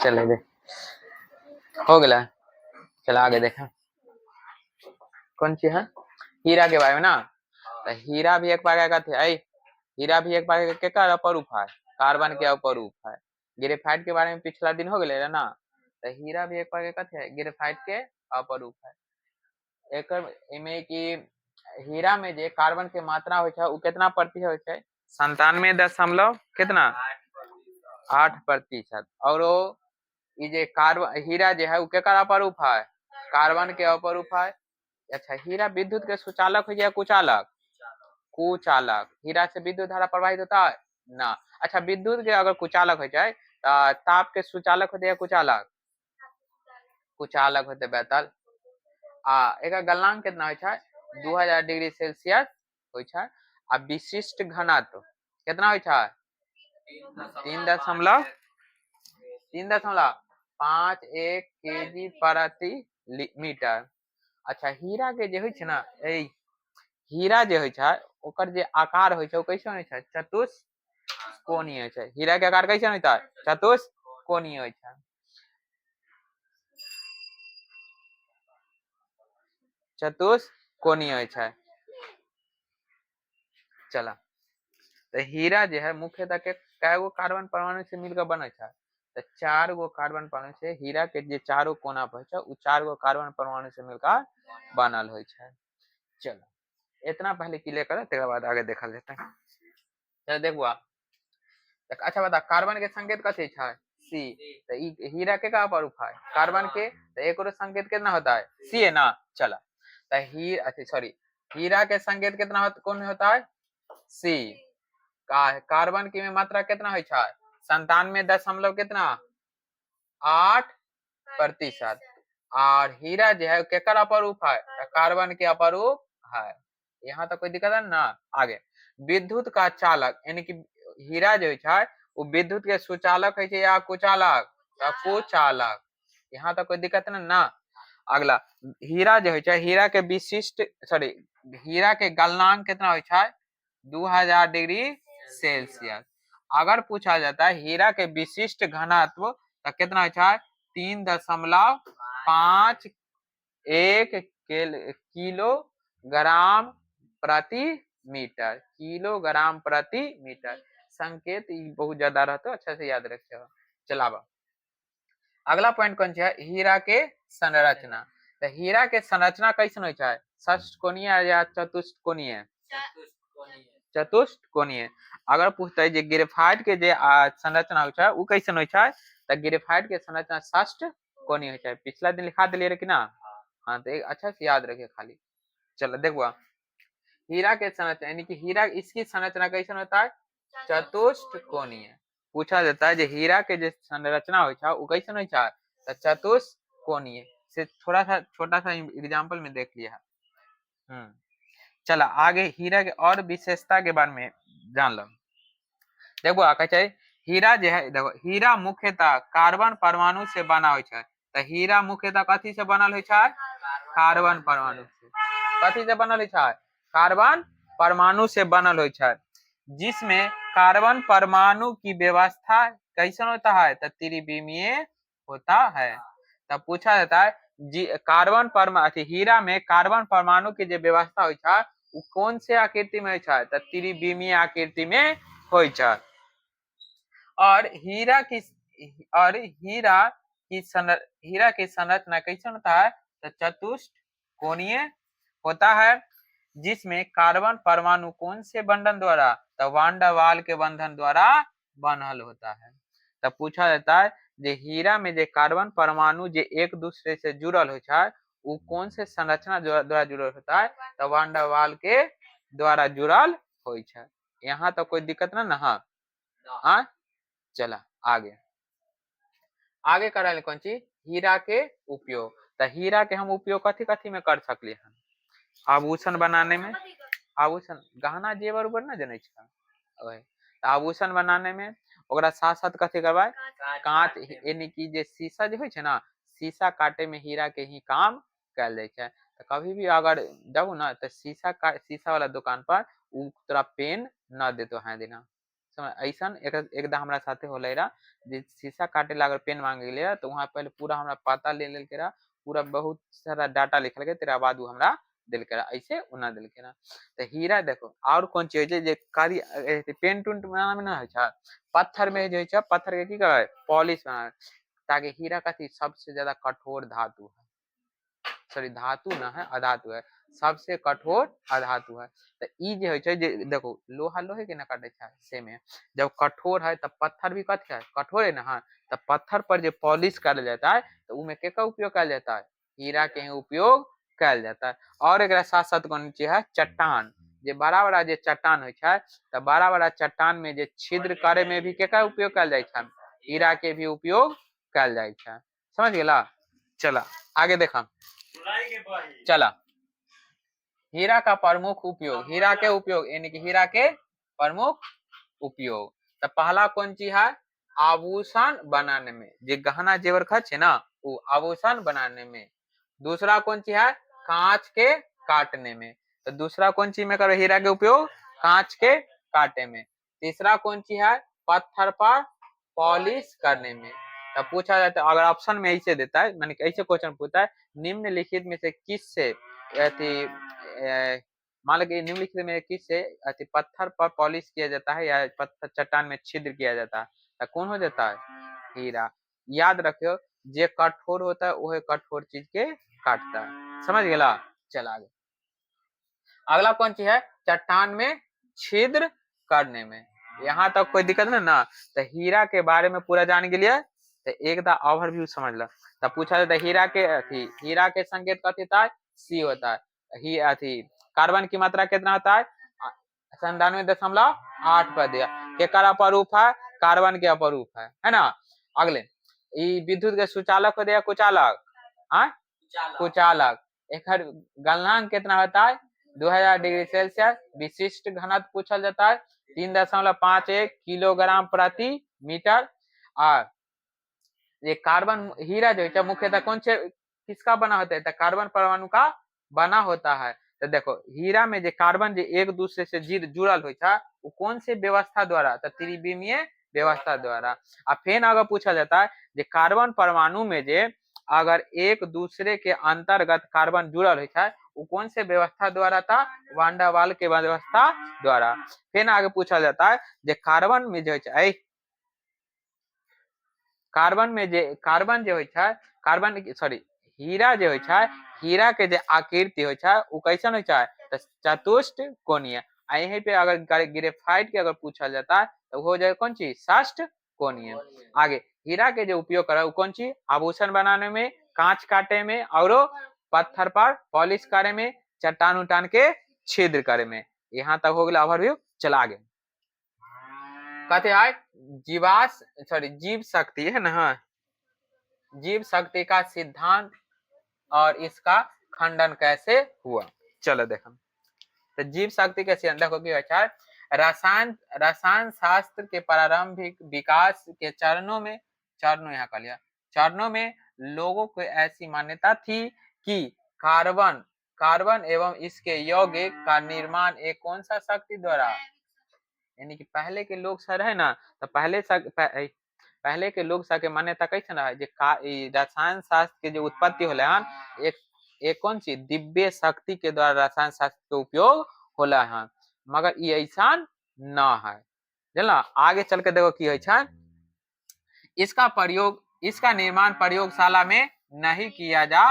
चले दे हो गया। चला आगे देखा कौन चीज है हीरा के बारे में ना। तो हीरा भी एक प्रकार का थे हीरा भी एक प्रकार के का अपरूप है, कार्बन के अपरूप है। ग्रेफाइट के बारे में पिछला दिन हो गए ना। तो हीरा भी एक प्रकार का थे ग्रेफाइट के अपरूप है। एक में कि हीरा में जे कार्बन के मात्रा हो छै, कितना प्रतिशत हो छै 97 कितना 8%। और ये जे कार्बन हीरा जो है वो केकर अपरूप है, कार्बन के अपरूप है। अच्छा हीरा विद्युत के सुचालक हो जाए कुचालक, कुचालक हीरा से विद्युत धारा प्रवाहित होता है ना। अच्छा विद्युत के अगर कुचालक हो जाए ताप के सुचालक होते हैं कुचालक, कुचालक होते बेहतर। एक गलनांक कितना हो छै 2000 डिग्री सेल्सियस हो छै। आ विशिष्ट घनत्व कितना हो छै 3.51 केजी प्रति मीटर। अच्छा हीरा के जे होइ छै ना हीरा जे होइ छै ओकर जे आकार होइ छै ओ कैसे होइ छै चतुष्कोणीय होइ छै। हीरा के आकार कैसे होता है चतुष्कोणीय होइ छै। चतुष्कोणीय होइ छै। चला तो हीरा जो है मुख्यतः के कैगो कार्बन परमाणु से मिलकर बने छै। तो 4 गो कार्बन परमाणु से हीरा के जे चारों कोना पर छै उ 4 गो कार्बन परमाणु से मिलकर बनल होइ छै। चलो इतना पहले क्लियर कर तेरा बाद आगे देखल जेतै। चल देखबो अच्छा बता कार्बन के संकेत कथी छै सी। तो हीरा के का अपरूप है कार्बन के, तो एक और संकेत कितना होता है सी है ना। चला तो अच्छा सॉरी हीरा के संकेत कितना कौन होता है सी। कार्बन की में मात्रा कितना है 97 कितना 8%। और हीरा जो है केकर अपरूप है कार्बन के अपरूप है। यहाँ तक कोई दिक्कत है ना। आगे विद्युत का चालक यानी कि हीरा जो है वो विद्युत के सुचालक है या कुचालक या कुचालक। यहाँ तक कोई दिक्कत है ना। अगला हीरा जो है हीरा के विशिष्ट सॉरी हीरा के गलनांक कितना हो 2000 डिग्री सेल्सियस। अगर पूछा जाता है हीरा के विशिष्ट घनत्व तो कितना है 3.51 किलोग्राम प्रति मीटर, किलोग्राम प्रति मीटर। संकेत बहुत ज्यादा रहता अच्छा से याद रखिएगा। चलावा अगला पॉइंट कौन है हीरा के संरचना। तो हीरा के संरचना कैसन हो षटकोणीय या चतुष्कोणीय, चतुष्कोणीय। अगर पूछते जे ग्रेफाइट के जे संरचना हो वो कैसन हो तो ग्रेफाइट के संरचना षटकोणीय हो। पिछला दिन लिखा दिलिए कि ना। हाँ तो एक अच्छा से याद रखिए खाली। चलो देखो हीरा के संरचना यानी कि हीरा इसकी संरचना कैसन होता है चतुष्कोणीय। पूछा जाता है जो हीरा के जो संरचना हो वो कैसन हो चतुष्कोणीय से थोड़ा सा छोटा सा एग्जांपल में देख लिया। चला आगे हीरा के और विशेषता के बारे में जान लो। देखो कहते हीरा जो है देखो हीरा मुख्यतः कार्बन परमाणु से बना हो। तो हीरा मुख्यतः कथी से बनल हो कार्बन परमाणु से। कथी से बनल हो कार्बन परमाणु से बनल हो, जिसमें कार्बन परमाणु की व्यवस्था कैसन होता है तो त्रिविमीय होता है। तब पूछा जाता है कार्बन परमाणु हीरा में कार्बन परमाणु की जो व्यवस्था हो कौन से आकृति में हो तो त्रिविमीय आकृति में हो। और हीरा की संरचना कैसे होता है तो चतुष्कोणीय होता है, जिसमें कार्बन परमाणु कौन से बंधन द्वारा तो वान डर वाल के बंधन द्वारा बनल होता है। तब पूछा जाता है जे हीरा में जे कार्बन परमाणु जे एक दूसरे से जुड़ल हो वो कौन से संरचना द्वारा जुड़ल होता है तो वान डर वाल के द्वारा जुड़ल हो। यहाँ तो कोई दिक्कत ना। हाँ चला आगे आगे कर कौन चीज हीरा के उपयोग। तो हीरा के हम उपयोग कथी कथी में कर सकली हैं आभूषण बनाने में, आभूषण गहना जेवर उबर ना जने आभूषण बनाने में। ओकरा साथ साथ कथी करवाए कांच यानी कि जे शीशा जो है ना शीशा काटे में हीरा के ही काम कल जाए। तो कभी भी अगर जाऊ ना तो शीशा वाला दुकान पर तोरा पेन न देतो है देना समझ ऐसा एकदम हमारा साथे होले रहा जे शीशा काटे ला अगर पेन मांगे ले तो वहां पहले पूरा हमरा पता ले लेल के रहा, पूरा बहुत सारा डाटा लिखल के तेरा बाद हमरा दिल के रहा, ऐसे उना दिल के रहा। तो हीरा देखो और कौन चीज है जे कारी पेंट उंट बनावे में ना है छा, पत्थर में जो है पत्थर के की करे पॉलिश बना, ताकि हीरा कथी सबसे ज्यादा कठोर धातु है, सॉरी धातु ना है अधातु है, सबसे कठोर अधातु है। तो ई जे होय छै जे देखो लोहा लोहे के ना काटे छै सेम है, जब कठोर है तब पत्थर भी कथी है कठोर है ना, हाँ तब पत्थर पर जो पॉलिश कर जाता है तो उमे के का उपयोग कर जाता है, हीरा के ही उपयोग कर जाता है। और एक साथ साथ कौन चीज है चट्टान, जे बड़ा बड़ा जे चट्टान होय छै तो बड़ा बड़ा चट्टान में जे छिद्र करे में भी के का उपयोग कर जाय छै, हीरा के भी उपयोग कर जाय छै। समझ गेला, चला आगे देखा, चला हीरा का प्रमुख उपयोग, हीरा के उपयोग यानी कि हीरा के प्रमुख उपयोग, तो पहला कौन चीज है आभूषण बनाने में, जे गहना जेवर खा छे ना वो आभूषण बनाने में। दूसरा कौन चीज है कांच के काटने में, तो दूसरा कौन चीज में करो हीरा के उपयोग कांच के काटे में। तीसरा कौन चीज है पत्थर पर पॉलिश करने में। तब पूछा जाता है अगर ऑप्शन में ऐसे देता है माने ऐसे क्वेश्चन पूछता है निम्नलिखित में से किस से मान लो कि निम्नलिखित में किस से पत्थर पर पॉलिश किया जाता है या पत्थर चट्टान में छिद्र किया जाता है, तो कौन हो जाता है हीरा। याद रखियो जे कठोर होता है वह कठोर चीज के काटता है। समझ गेला, चला आगे। अगला कौन चीज है चट्टान में छिद्र करने में, यहाँ तक कोई दिक्कत नहीं ना। तो हीरा के बारे में पूरा जान के लिए तो एक दा ओवरव्यू समझ लो। तब पूछा जाता है हीरा के अथी हीरा के संकेत कथी होता है सी होता है, ही अथी कार्बन की मात्रा कितना होता है 97.8 पर दिया, केकर अपरूप है कार्बन के अपरूप है ना। अगले विद्युत के सुचालक हो दिया कुचालक, हाँ कुचालक, एक गलनांक कितना होता है 2000 डिग्री सेल्सियस, विशिष्ट घनत्व पूछल जाता है 3.51 किलोग्राम प्रति मीटर। और ये कार्बन हीरा जो है मुख्यतः कौन से किसका बना होता है, तो कार्बन परमाणु का बना होता है। तो देखो हीरा में जो कार्बन जो एक दूसरे से जुड़ल होता है वो कौन से व्यवस्था द्वारा, तो त्रिविमीय व्यवस्था द्वारा। अब फिर अगर पूछा जाता है जो कार्बन परमाणु में जो अगर एक दूसरे के अंतर्गत कार्बन जुड़ल होता है वो कौन से व्यवस्था द्वारा था, वान डर वाल के व्यवस्था द्वारा। फिर आगे पूछा जाता है जो कार्बन में जो है कार्बन जो है कार्बन सॉरी हीरा जो है हीरा के जो आकृति होय छै वो कैसन होय छै तो चतुष्ट कोणीय। यहीं पे अगर ग्रेफाइट के अगर पूछा जाता है तो हो जाए कौन चीज षष्ठ कोणीय। आगे हीरा के जो उपयोग करे वो कौन चीज आभूषण बनाने में, कांच काटे में, और पत्थर पर पॉलिश करे में, चट्टान उटान के छिद्र करे में। यहाँ तक हो गया ओवरव्यू। चला आगे कहते हैं जीव शक्ति है ना, जीव शक्ति का सिद्धांत और इसका खंडन कैसे हुआ। चलो देखो तो जीव शक्ति के सिद्धांत देखो कि रसायन शास्त्र के प्रारंभिक विकास के चरणों में लोगों को ऐसी मान्यता थी कि कार्बन एवं इसके यौगिक का निर्माण एक कौन सा शक्ति द्वारा, यानी कि पहले के लोग सर है ना तो पहले के लोग के मान्यता कैसे ना है रसायन शास्त्र के जो उत्पत्ति होले हन एक कौन सी दिव्य शक्ति के द्वारा रसायन शास्त्र के उपयोग होला हन, मगर ये ऐसा ना है जानला। आगे चल के देखो की होय छै इसका निर्माण प्रयोगशाला में नहीं किया जा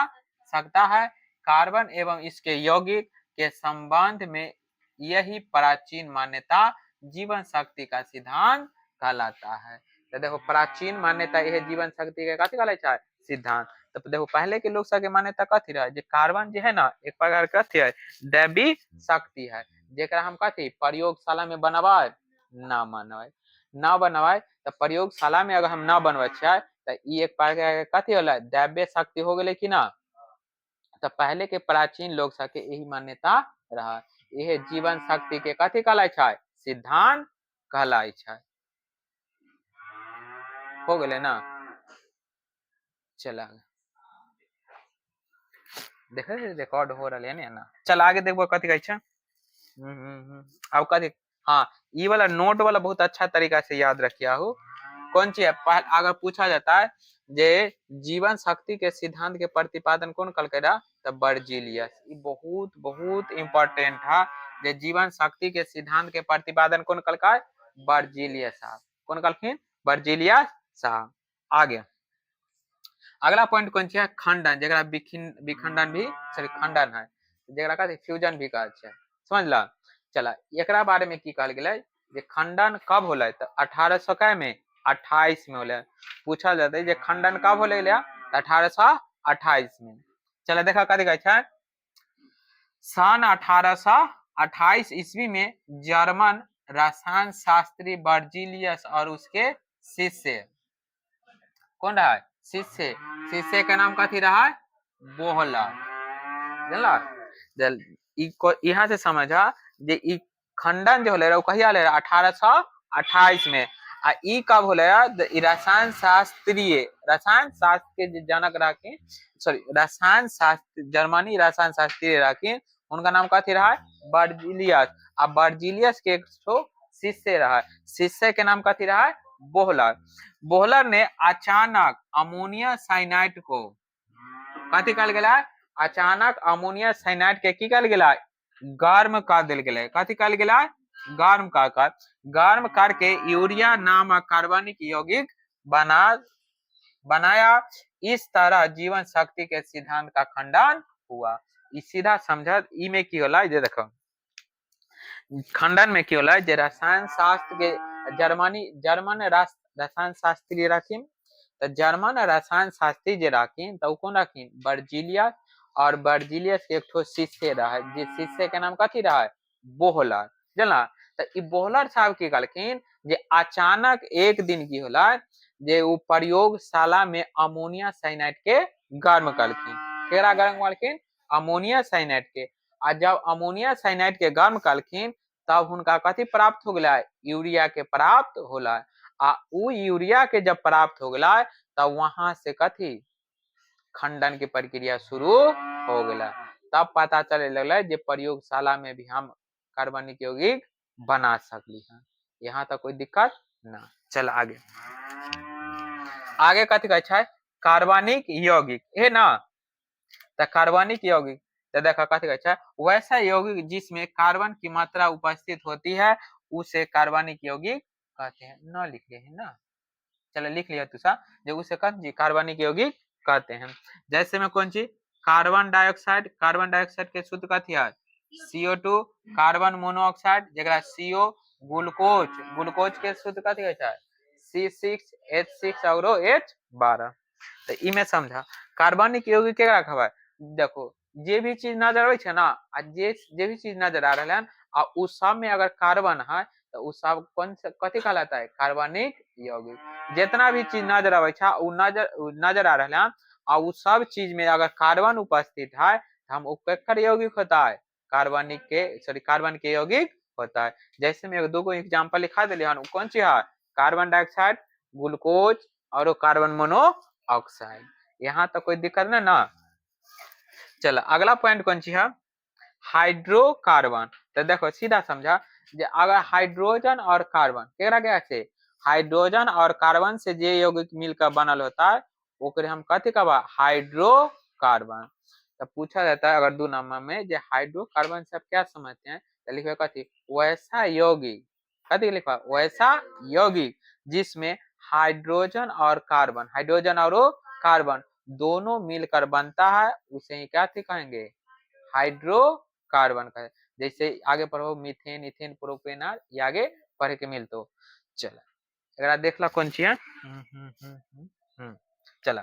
सकता है। कार्बन एवं इसके यौगिक के संबंध में यही प्राचीन मान्यता जीवन शक्ति का सिद्धांत कहलाता है। तो देखो प्राचीन मान्यता यह जीवन शक्ति के कथी कहलाय छै सिद्धांत। तो देखो पहले के लोग सब के मान्यता कथी रहे जे कार्बन जो है ना एक प्रकार कथी है दैवी शक्ति है जेकरा हम कथी प्रयोगशाला में बनवाए ना बनवाए तो प्रयोगशाला में अगर हम ना बनवे छियै तो ई एक प्रकार कथी होला दैवी शक्ति हो गेले कि ना। तो पहले के प्राचीन लोग सब के यही मान्यता रहा, यह जीवन शक्ति के कथी कहलाय छै सिद्धांत कहलाय छै। हो गेले ना, चला देखे रिकॉर्ड हो रहा है ना। चल आगे देखबो कथी कहै छै अब कथी हाँ, ये वाला नोट वाला बहुत अच्छा तरीका से याद रखिया हो। कौन चीज है? अगर पूछा जाता है जे जीवन शक्ति के सिद्धांत के प्रतिपादन कौन कल करा? तब बर्जीलियस। ये बहुत बहुत इंपॉर्टेंट है। जे जीवन शक्ति के सिद्धांत के प्रतिपादन कौन कल का? बर्जीलियस साहब। कौन कलखिन? बर्जीलियस साहब। आगे अगला पॉइंट कौन है? खंडन, जरा विखंडन भी सॉरी खंडन है, जरा का फ्यूजन भी कहा है। समझला? चला एकरा बारे में की कहल गेलै जे खंडन कब होलै? तो 1800 में 28 में होलै। पूछा जाता है जे खंडन कब होलै? 1828 में। चला देखा कथी कहै छै? सन 1828 ईस्वी में जर्मन रसायन शास्त्री बर्जीलियस और उसके शिष्य कौन रहा है? शिष्य। शिष्य का नाम कथी रहा है? बोहलर। यहाँ से समझा जे ई खंडन जो होले कहिया होले? 1828 में। आ ई कब होले? रसायन शास्त्रीय, रसायन शास्त्र के जनक रखिन, सॉरी रसायन शास्त्र, जर्मनी रसायन शास्त्री रखिन, उनका नाम कथी रहा? बर्जीलियस। आ बर्जीलियस के एक शिष्य रहा, शिष्य के नाम कथी रहा? बोहलर। बोहलर ने अचानक अमोनिया साइनाइड को कथी कहल गेला? अचानक अमोनिया साइनाइड के की कहल गेला? गर्म कर दिल गेलै। कथी कहल गेला? गर्म करके यूरिया नामक कार्बनिक यौगिक बनाया। इस तरह जीवन शक्ति के सिद्धांत का खंडन हुआ। सीधा समझ ई में की होला? ये देखो खंडन में की होला जे रसायन शास्त्र के जर्मन रसायन शास्त्री रखिन, तो जर्मन रसायन शास्त्री जे रखिन तो कौन रखिन? बर्जीलियस। और बर्जीलियस के एक ठो शिष्य रहा, जिस शिष्य के नाम कथी रहा? बोहलर। जानला? तो ई बोहलर साहब की कहलखिन जे अचानक एक दिन की होला जे वो प्रयोगशाला में अमोनिया साइनाइड के गर्म करलखिन। केरा गर्म करलखिन? अमोनिया साइनाइड के। आ जब अमोनिया साइनाइड के गर्म करलखिन तब उनका कथी प्राप्त हो गया? यूरिया के प्राप्त होला। आ उ यूरिया के जब प्राप्त हो गया तब वहां से कथी? खंडन की प्रक्रिया शुरू हो गया। तब पता चले लगल जे प्रयोगशाला में भी हम कार्बनिक यौगिक बना सकली हैं। यहाँ तक कोई दिक्कत ना। चल आगे कथी कहै छै? कार्बनिक यौगिक है ना? तो कार्बनिक यौगिक तो देखा कथी कहै छै? वैसा यौगिक जिसमें कार्बन की मात्रा उपस्थित होती है उसे कार्बनिक यौगिक कहते हैं। न लिखे है ना? चलो लिख लिया तुसा जो उसे कहते कार्बनिक यौगिक कहते हैं। जैसे में कौन चीज? कार्बन डाइऑक्साइड के सूत्र कथी है? CO2। कार्बन मोनोऑक्साइड जरा CO। ग्लूकोज के सूत्र कथी है? C6H6 और H12। तो इमे समझा कार्बनिक यौगिक केकरा कहबै? देखो जे भी चीज नजर आवे छै ना, आ जे भी चीज नजर आ रहा है आ उस सब में अगर कार्बन है तो उस सब कौन से कथी कहलाता है? कार्बनिक यौगिक। जितना भी चीज नजर आवे छै उ नजर आ रहा है आ उस सब चीज में अगर कार्बन उपस्थित है तो हम केकर यौगिक होता है? कार्बन के यौगिक होता है। जैसे में दो गो एग्जांपल लिखा दिलिए कौन सी है? कार्बन डाइऑक्साइड, ग्लूकोज और कार्बन मोनोऑक्साइड। यहाँ तक कोई दिक्कत नहीं ना? चलो अगला पॉइंट कौन सी है? हाइड्रोकार्बन। तो देखो सीधा समझा जे अगर हाइड्रोजन और कार्बन केकरा क्या से? हाइड्रोजन और कार्बन से जे यौगिक मिलकर बनल होता है ओकरे हम कथी कहबा? हाइड्रोकार्बन। तो पूछा जाता है अगर 2 नंबर में जे हाइड्रोकार्बन से आप क्या समझते हैं तो लिखो कथी? वैसा यौगिक। कथी लिखा? वैसा यौगिक जिसमें हाइड्रोजन और कार्बन दोनों मिलकर बनता है उसे ही क्या कहेंगे? हाइड्रोकार्बन कहे। जैसे आगे पढ़ो मीथेन, इथेन, प्रोपेनॉल, ये आगे पढ़ के मिलतो। चला अगर देख ला कौन सी है? चला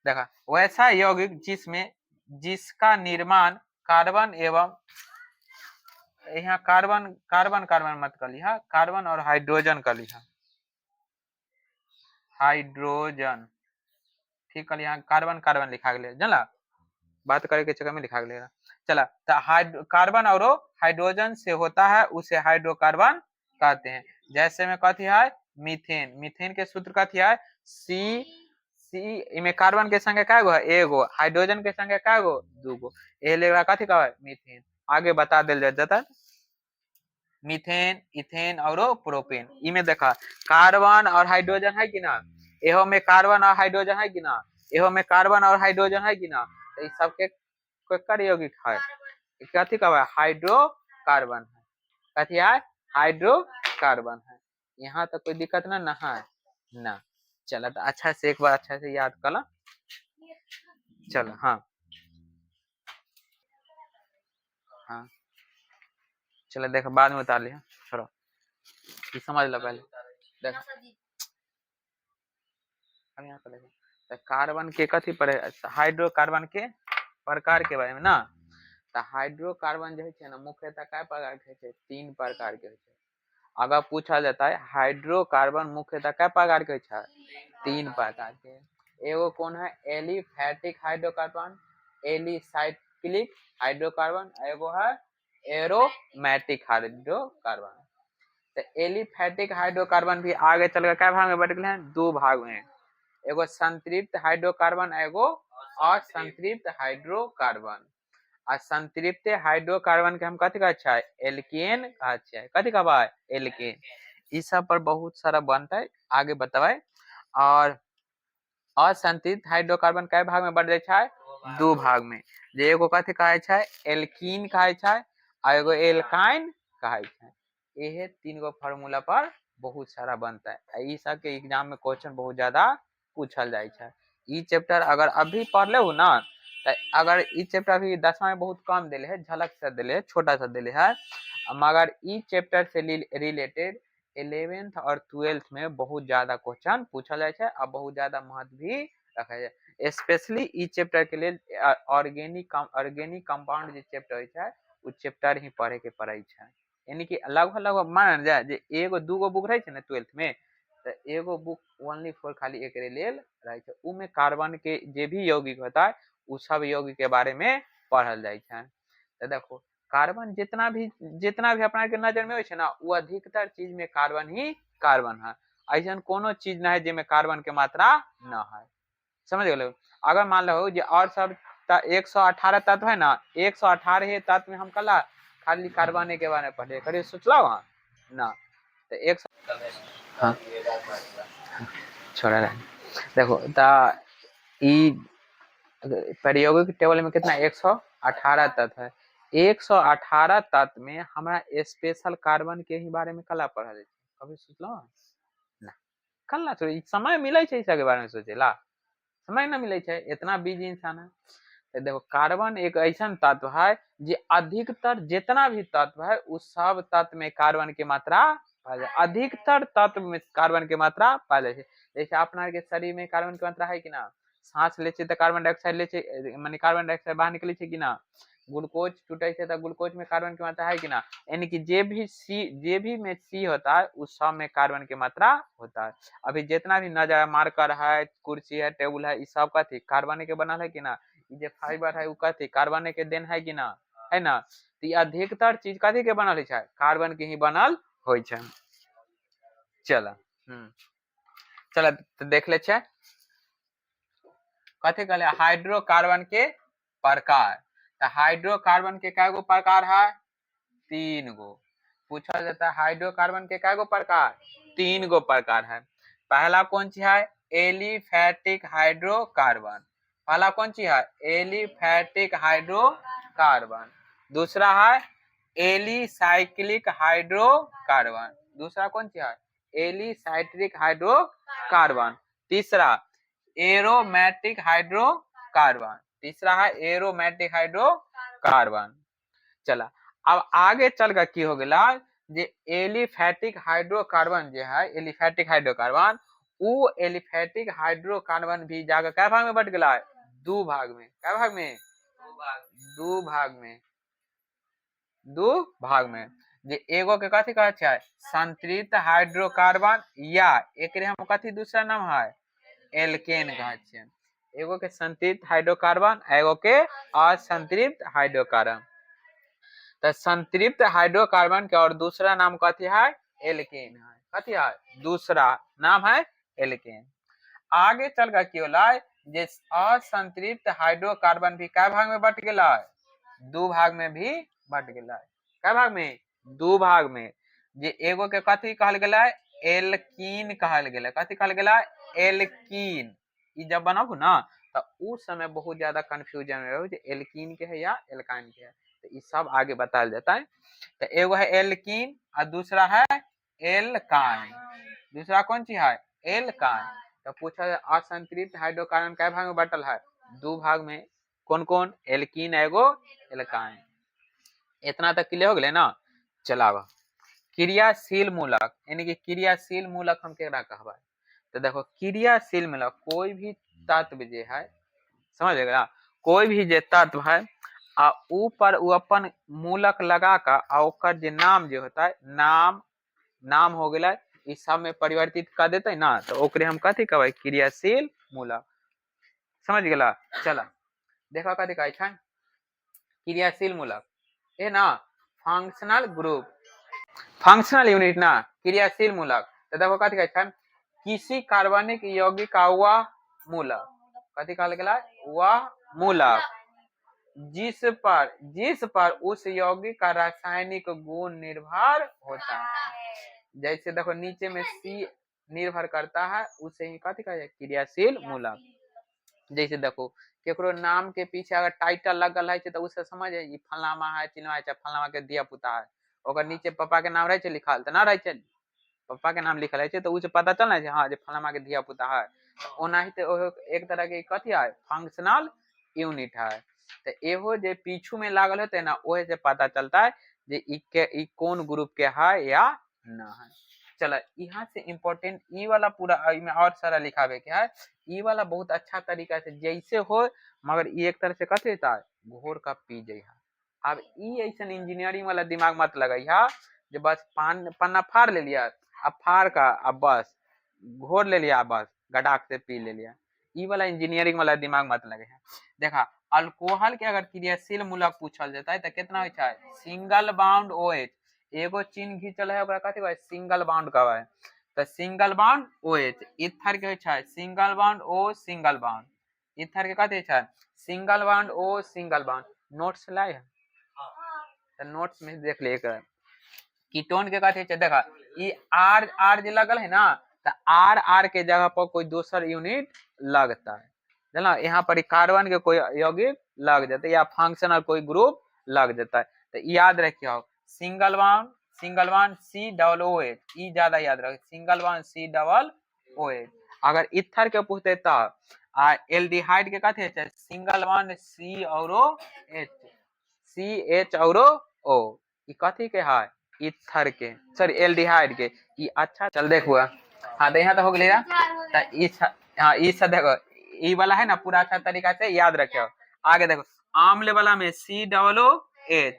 देखा वैसा यौगिक जिसका निर्माण कार्बन एवं यहाँ कार्बन मत कर लिया, कार्बन और हाइड्रोजन कर लिया। हाइड्रोजन ठीक कर लिया। कार्बन लिखा गया जानला, बात करे के चक्कर में लिखा गया। चला तो कार्बन और हाइड्रोजन से होता है उसे हाइड्रोकार्बन कहते हैं। जैसे में कथी है? मीथेन के सूत्र कथी है? सी में कार्बन के संगे क्या गो है? एगो। हाइड्रोजन के संगे क्या गो? 2 गो। ए लेगा कथी का है? मीथेन। आगे बता दिल जाता है। मीथेन, इथेन और प्रोपेन। इमे देखा कार्बन और हाइड्रोजन है कि ना, एहो में कार्बन और हाइड्रोजन है कि ना, एहो में कार्बन और हाइड्रोजन है कि ना, तो इस सबके केकर यौगिक है, कथी का है, हाइड्रोकार्बन है, कथी है, हाइड्रोकार्बन है। यहाँ तक कोई दिक्कत ना है ना। चलो तो अच्छा से एक बार अच्छा से याद कर लो। चलो हाँ हाँ चलो देखो बाद में उतार लिया, छोड़ो ये समझ लो पहले। देख अब यहाँ पर देखो तो कार्बन के कथी पर हाइड्रोकार्बन के प्रकार के बारे में ना, तो हाइड्रोकार्बन जो है ना मुख्यतः काय प्रकार के है, 3 प्रकार के है। अगर पूछा जाता है हाइड्रोकार्बन मुख्यतः काय प्रकार के है, 3 प्रकार के। एगो कौन है, एलिफैटिक हाइड्रोकार्बन, एलिसाइक्लिक हाइड्रोकार्बन, एगो है एरोमेटिक हाइड्रोकार्बन। तो एलिफैटिक हाइड्रोकार्बन भी आगे चलकर क्या भाग में बट गए हैं, 2 भाग में, एगो संतृप्त हाइड्रोकार्बन, एगो असंतृप्त हाइड्रोकार्बन। आ संतृप्त हाइड्रोकार्बन के हम कथी कहै छै, एल्केन कहै छै, कथी कहबै, एल्केन। इस सब पर बहुत सारा बनता है, आगे बतावे। और असंतृप्त हाइड्रोकार्बन कै भाग में बढ़ जाए छै, 2 भाग में, जे एगो कथी कहै छै, एल्कीन कहै छै, आ एगो एल्काइन कहै छै। यही 3 गो फार्मूला पर बहुत सारा बनता है, ई सब के एग्जाम में क्वेश्चन बहुत ज्यादा पूछल जाए छै। ई चैप्टर अगर अभी पढ़ले हो ना, तो अगर ई चैप्टर अभी 10वां में बहुत कम दिले है, झलक से दिले है, छोटा सा दिले है, मगर ई चैप्टर से रिलेटेड 11th और 12th में बहुत ज्यादा क्वेश्चन पूछल जाए छै, और बहुत ज्यादा महत्व भी रखा जाए। स्पेशली ई चैप्टर के लिए ऑर्गेनिक कंपाउंड जे चैप्टर होय छै, उ चैप्टर ही पढ़े के पड़ै छै। यानी कि लगभग लगभग मान जाए जे एगो दूगो बुक रहे छै ना 12th में, तो एगो बुक ओनली फॉर खाली एक लेल रहे छै, उ में कार्बन के जे भी यौगिक होता है उ सब यौगिक के बारे में पढ़ल जाए छै। तो देखो कार्बन जितना भी अपना के नजर में हो छै ना, वो अधिकतर चीज में कार्बन ही कार्बन है। ऐसा कोनो चीज ना है जिसमें कार्बन के मात्रा न है, समझ गए। अगर मान लो जे और सब 118 तत्व है ना, 118 तत्व में हम कला खाली कार्बन के बारे में पढ़े करिए सोचला वहाँ ना, तो एक हाँ छोड़ा रहे। देखो ई प्रायोगिक टेबल में कितना 118 तत्व है, 118 तत्व में हमारा स्पेशल कार्बन के ही बारे में कला पढ़ा जाए, कभी सोचलो ना, कल ना थोड़ी समय मिले छै इसके बारे में सोचेला, समय ना मिले छै, इतना बिजी इंसान है। तो देखो कार्बन एक ऐसा तत्व है जो अधिकतर जितना भी तत्व है उस सब तत्व में कार्बन की मात्रा पाया जाए, अधिकतर तत्व में कार्बन की मात्रा पाया जाए। जैसे अपना के शरीर में कार्बन की मात्रा है कि ना, सांस ले तो कार्बन डाइऑक्साइड ले माने कार्बन डाइऑक्साइड बाहर निकले कि ना, ग्लूकोज टूटे तो ग्लूकोज में कार्बन की मात्रा है कि ना, यानी कि जे भी में सी होता है उस सब में कार्बन की मात्रा होता है। अभी जितना भी नजर मार्कर है, कुर्सी है, टेबुल है, इस सब का कार्बन के बनल है कि ना, जे फाइबर है उ कथी कार्बन के देन है कि ना, है ना। तो अधिकतर चीज कथी के बनल है, कार्बन के ही बनल होय छै। चला चला तो देख ले छै कथी कहले हाइड्रोकार्बन के प्रकार। तो हाइड्रोकार्बन के कै गो प्रकार है, 3 गो। पूछा जाता है हाइड्रोकार्बन के कै गो प्रकार, 3 गो प्रकार है। पहला कौन सी है, एलिफैटिक हाइड्रोकार्बन, पहला कौन सी है, एलिफैटिक हाइड्रोकार्बन। दूसरा है एलिसाइक्लिक हाइड्रोकार्बन, दूसरा कौन सी है, एलिसाइक्लिक हाइड्रोकार्बन। तीसरा एरोमेटिक हाइड्रोकार्बन, तीसरा है एरोमेटिक हाइड्रोकार्बन। चला अब आगे चल कर की हो गया, जे एलिफैटिक हाइड्रोकार्बन जो है, एलिफैटिक हाइड्रोकार्बन, वो एलिफैटिक हाइड्रोकार्बन भी जाकर क्या भाग में बट गया है, 2 भाग में। क्या भाग में, 2 भाग में, 2 भाग में। जे एगो के कथी कहै छै, संतृप्त हाइड्रोकार्बन, या एकरे हम कथी दूसरा नाम है एल्केन कहै छै। एगो के संतृप्त हाइड्रोकार्बन, एगो के असंतृप्त हाइड्रोकार्बन। तो संतृप्त हाइड्रोकार्बन के और दूसरा नाम कथी है, एल्केन है, कथी है दूसरा नाम है एल्केन। आगे चल कर की होला, जे असंतृप्त हाइड्रोकार्बन भी क्या भाग में बट गया, 2 भाग में भी बट गया। क्या भाग में, दू भाग में जे एगो के कथी कहल गेला एल्कीन कहल गेला, कथी कहल गेला एल्कीन। ई जब बनब ना तो उस समय बहुत ज्यादा कंफ्यूजन रहो जे एल्कीन के है या एल्काइन के है, तो ये सब आगे बताया जाता है। तो एगो है एल्कीन और दूसरा है एल्काइन। दूसरा कौन सी है एल्काइन। तो पूछा असंतृप्त हाइड्रोकार्बन कै भाग में बटल है, दो भाग में। कौन कौन एल्कीन एगो एल्काइन। इतना तक क्लियर हो गए ना। चलावा क्रियाशील मूलक यानी कि क्रियाशील मूलक हम केकरा कहबा। तो देखो क्रियाशील मूलक कोई भी तत्व जे है समझ गया, कोई भी जे तत्व है आ ऊपर वो अपन मूलक लगा का आ ओकर जे नाम जे होता है नाम हो गया इस सब में परिवर्तित कर देते ना, तो ओकरे हम कथी कहबै क्रियाशील मूलक। समझ गया। चला देखो कथी कहै छै क्रियाशील मूलक ये ना फंक्शनल ग्रुप, फंक्शनल यूनिट ना क्रियाशील मूलक। तो देखो कथी कहै छै किसी कार्बनिक यौगिक का वह मूलक, कथी कहल गेला वह मूलक जिस पर उस यौगिक का रासायनिक गुण निर्भर होता है। जैसे देखो नीचे में सी निर्भर करता है उसे ही कथी कहै छै क्रियाशील मूलक। जैसे देखो केकरो नाम के पीछे अगर टाइटल लगल है तो उसे समझ है फलामा है चिन्हवा है फलामा के दिया पुता है, ओकर नीचे पापा के नाम रहे लिखल तो ना रहे पापा के नाम लिखल है तो उसे पता चल ना हाँ फलामा के दिया पुता है। ओना ही तो एक तरह के कथी है फंक्शनल यूनिट है। तो एहो जे पीछू में लागल होते ना ओहे से पता चलता है जे ई कौन ग्रुप के है या ना है। चलो यहाँ से इम्पोर्टेंट ई वाला पूरा में और सारा लिखावे के है। ई वाला बहुत अच्छा तरीका से जैसे हो मगर ई एक तरह से कथी होता है घोर का पी जाइ। अब ई ऐसा इंजीनियरिंग वाला दिमाग मत लगाइया जे बस पन्ना फाड़ ले लिया अब फाड़ का अब बस घोर ले लिया बस गटाक से पी ले लिया। ई वाला इंजीनियरिंग वाला दिमाग मत लगे है। देखा अल्कोहल के अगर क्रियाशील मूलक पूछल जाता है तो कितना होता है सिंगल बाउंड OH एगो चिन्ह घिंचल है ओकरा कथी कहै सिंगल बाउंड कहै। तो सिंगल बाउंड OH इथर के है single bound O single bound, ether के कथी है single bound O single bound. Notes लाए है तो नोट्स में देख ले कीटोन के कथी है देखा ई आर जे लगल है ना तो आर के जगह पर कोई दूसर यूनिट लगता है ना, यहाँ पर कार्बन के कोई यौगिक लग जाता है या फंक्शनल कोई ग्रुप लग जाता है। तो याद रखियो सिंगल बाउंड COOH ई ज्यादा याद रख सिंगल बाउंड COOH। अगर इथर के पूछते तब आ एल्डिहाइड के कथी है सिंगल बाउंड C और CH और O ई कथी के है इथर के सॉरी एल्डिहाइड के। ई अच्छा चल देखो हाँ तो यहाँ तो हो गया हाँ ई सब देखो ई वाला है ना पूरा अच्छा तरीका से याद रखो। आगे देखो आम्ल वाला में COOH,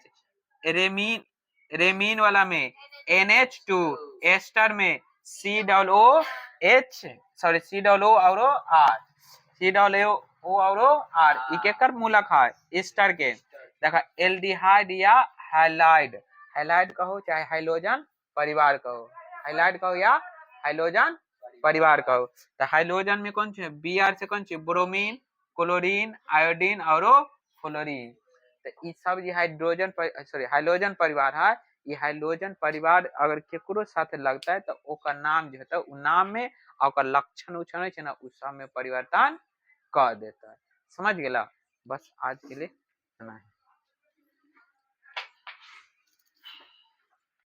रेमीन वाला में NH2, एस्टर में COOH सॉरी COO और R COO और R ई केकर मूलक है एस्टर के। देखा एल्डिहाइड या हैलाइड कहो चाहे हाइलोजन परिवार कहो, हाइलाइड कहो या हाइलोजन परिवार कहो। तो हाइलोजन में कौन से Br से कौन से ब्रोमीन क्लोरीन आयोडीन और फ्लोरीन। तो ई सब ये हाइड्रोजन सॉरी हाइलोजन परिवार है। ये हाइलोजन परिवार अगर केकरो साथ लगता है तो ओकर नाम जो होता है उ नाम में और लक्षण उक्षण है ना उस सब में परिवर्तन कर देता है। समझ गेला। बस आज के लिए इतना है।